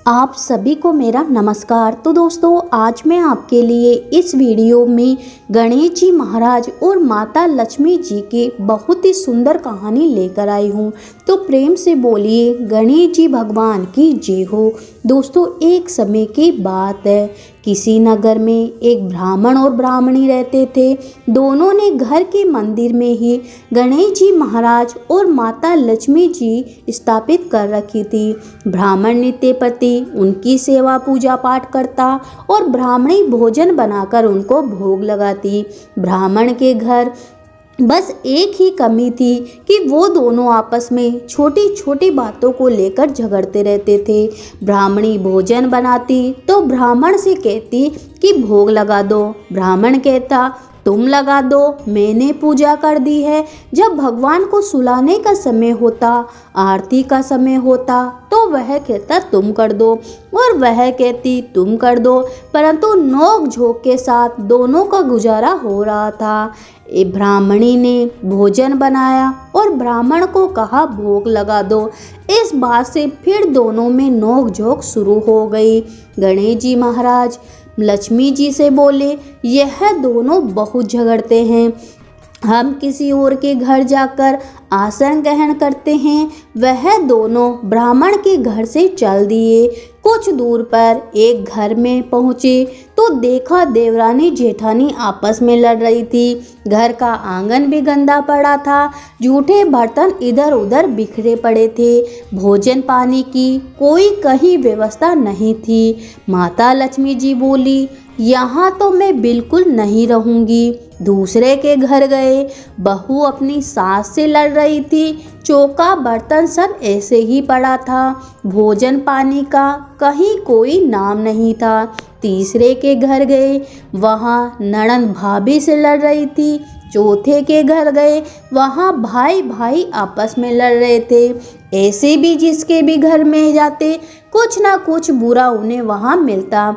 आप सभी को मेरा नमस्कार। तो दोस्तों, आज मैं आपके लिए इस वीडियो में गणेश जी महाराज और माता लक्ष्मी जी की बहुत ही सुंदर कहानी लेकर आई हूँ। तो प्रेम से बोलिए गणेश जी भगवान की जय हो। दोस्तों, एक समय की बात है, किसी नगर में एक ब्राह्मण और ब्राह्मणी रहते थे। दोनों ने घर के मंदिर में ही गणेश जी महाराज और माता लक्ष्मी जी स्थापित कर रखी थी। ब्राह्मण नित्य प्रति उनकी सेवा पूजा पाठ करता और ब्राह्मणी भोजन बनाकर उनको भोग लगाती। ब्राह्मण के घर बस एक ही कमी थी कि वो दोनों आपस में छोटी छोटी बातों को लेकर झगड़ते रहते थे। ब्राह्मणी भोजन बनाती तो ब्राह्मण से कहती कि भोग लगा दो। ब्राह्मण कहता तुम लगा दो, मैंने पूजा कर दी है। जब भगवान को सुलाने का समय होता, आरती का समय होता, तो वह कहता तुम कर दो और वह कहती तुम कर दो। परंतु नोक झोंक के साथ दोनों का गुजारा हो रहा था। ब्राह्मणी ने भोजन बनाया और ब्राह्मण को कहा भोग लगा दो। इस बात से फिर दोनों में नोक झोंक शुरू हो गई। गणेश जी महाराज लक्ष्मी जी से बोले, यह दोनों बहुत झगड़ते हैं, हम किसी और के घर जाकर आसन ग्रहण करते हैं। वह दोनों ब्राह्मण के घर से चल दिए। कुछ दूर पर एक घर में पहुँचे तो देखा देवरानी जेठानी आपस में लड़ रही थी। घर का आंगन भी गंदा पड़ा था, जूठे बर्तन इधर उधर बिखरे पड़े थे। भोजन पानी की कोई कहीं व्यवस्था नहीं थी। माता लक्ष्मी जी बोली, यहाँ तो मैं बिल्कुल नहीं रहूँगी। दूसरे के घर गए, बहू अपनी सास से लड़ रही थी। चौका बर्तन सब ऐसे ही पड़ा था। भोजन पानी का कहीं कोई नाम नहीं था। तीसरे के घर गए, वहाँ ननद भाभी से लड़ रही थी। चौथे के घर गए, वहाँ भाई भाई आपस में लड़ रहे थे। ऐसे भी जिसके भी घर में जाते कुछ ना कुछ बुरा उन्हें वहाँ मिलता।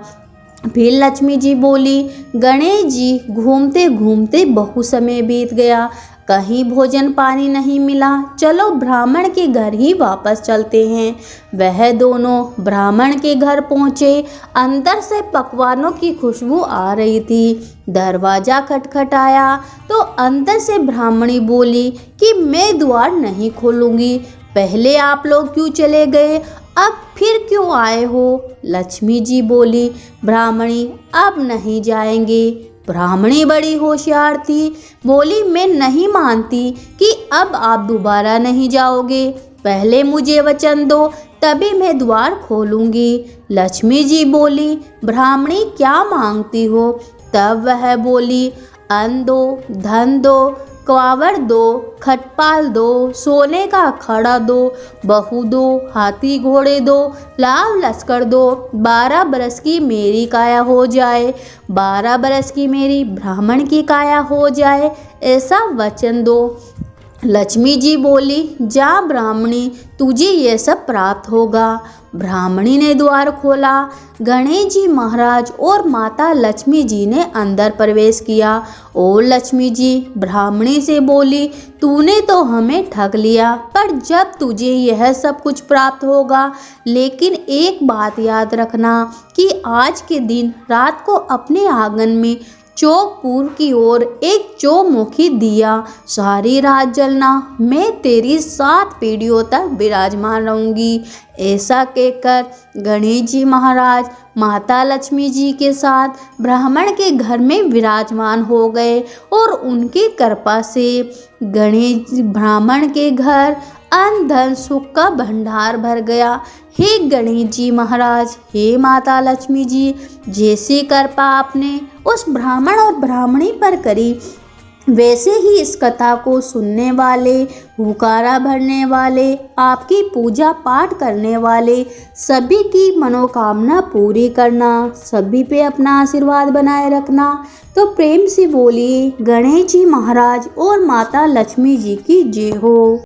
फिर लक्ष्मी जी बोली, गणेश जी घूमते घूमते बहुत समय बीत गया, कहीं भोजन पानी नहीं मिला, चलो ब्राह्मण के घर ही वापस चलते हैं। वह दोनों ब्राह्मण के घर पहुँचे। अंदर से पकवानों की खुशबू आ रही थी। दरवाज़ा खटखटाया तो अंदर से ब्राह्मणी बोली कि मैं द्वार नहीं खोलूँगी, पहले आप लोग क्यों चले गए, अब फिर क्यों आए हो? लक्ष्मी जी बोली, ब्राह्मणी अब नहीं जाएंगे। ब्राह्मणी बड़ी होशियार थी, बोली मैं नहीं मानती कि अब आप दोबारा नहीं जाओगे, पहले मुझे वचन दो तभी मैं द्वार खोलूंगी। लक्ष्मी जी बोली, ब्राह्मणी क्या मांगती हो? तब वह बोली, अन्न दो, धन दो, कावड़ दो, खटपाल दो, सोने का खड़ा दो, बहू दो, हाथी घोड़े दो, लाव लश्कर दो, 12 बरस की मेरी काया हो जाए, 12 बरस की मेरी ब्राह्मण की काया हो जाए, ऐसा वचन दो। लक्ष्मी जी बोली, जा ब्राह्मणी, तुझे यह सब प्राप्त होगा। ब्राह्मणी ने द्वार खोला। गणेश जी महाराज और माता लक्ष्मी जी ने अंदर प्रवेश किया और लक्ष्मी जी ब्राह्मणी से बोली, तूने तो हमें ठग लिया, पर जब तुझे यह सब कुछ प्राप्त होगा, लेकिन एक बात याद रखना कि आज के दिन रात को अपने आंगन में चौक पूर्व की ओर एक चौमुखी दिया सारी रात जलना, मैं तेरी 7 पीढ़ियों तक विराजमान रहूंगी। ऐसा कहकर गणेश जी महाराज माता लक्ष्मी जी के साथ ब्राह्मण के घर में विराजमान हो गए और उनकी कृपा से गणेश ब्राह्मण के घर अन्न धन सुख का भंडार भर गया। हे गणेश जी महाराज, हे माता लक्ष्मी जी, जैसी कृपा आपने उस ब्राह्मण और ब्राह्मणी पर करी, वैसे ही इस कथा को सुनने वाले, हुकारा भरने वाले, आपकी पूजा पाठ करने वाले सभी की मनोकामना पूरी करना, सभी पे अपना आशीर्वाद बनाए रखना। तो प्रेम से बोलिए गणेश जी महाराज और माता लक्ष्मी जी की जय हो।